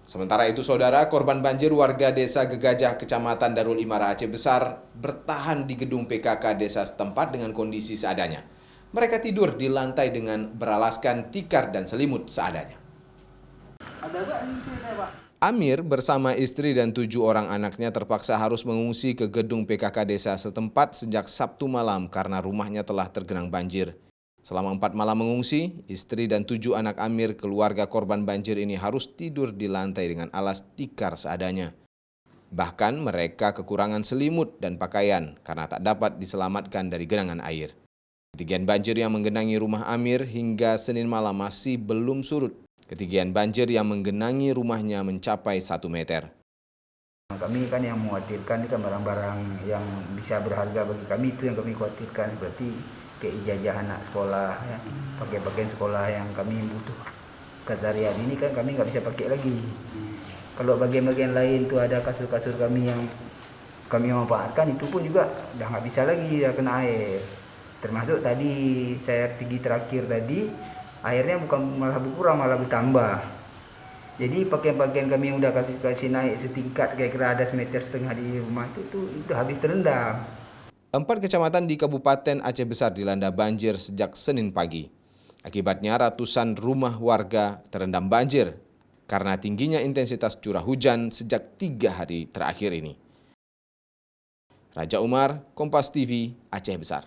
Sementara itu, saudara, korban banjir warga desa Gegajah, Kecamatan Darul Imara, Aceh Besar, bertahan di gedung PKK desa setempat dengan kondisi seadanya. Mereka tidur di lantai dengan beralaskan tikar dan selimut seadanya. Amir bersama istri dan 7 orang anaknya terpaksa harus mengungsi ke gedung PKK desa setempat sejak Sabtu malam karena rumahnya telah tergenang banjir. Selama 4 malam mengungsi, istri dan 7 anak Amir keluarga korban banjir ini harus tidur di lantai dengan alas tikar seadanya. Bahkan mereka kekurangan selimut dan pakaian karena tak dapat diselamatkan dari genangan air. Ketinggian banjir yang menggenangi rumah Amir hingga Senin malam masih belum surut. Ketinggian banjir yang menggenangi rumahnya mencapai 1 meter. Kami kan yang mengkhawatirkan itu barang-barang yang bisa berharga bagi kami, itu yang kami khawatirkan, seperti kayak ijazah anak sekolah, ya, pakaian sekolah yang kami butuh keseharian ini kan kami nggak bisa pakai lagi. Kalau bagian-bagian lain tuh ada kasur-kasur kami yang kami manfaatkan, itu pun juga udah nggak bisa lagi, ya kena air. Termasuk tadi saya pergi terakhir tadi, airnya bukan malah berkurang, malah bertambah. Jadi pakaian-pakaian kami yang udah kasih naik setingkat, kira-kira ada 1,5 meter di rumah itu udah habis terendam. 4 kecamatan di Kabupaten Aceh Besar dilanda banjir sejak Senin pagi. Akibatnya ratusan rumah warga terendam banjir karena tingginya intensitas curah hujan sejak 3 hari terakhir ini. Raja Umar, Kompas TV, Aceh Besar.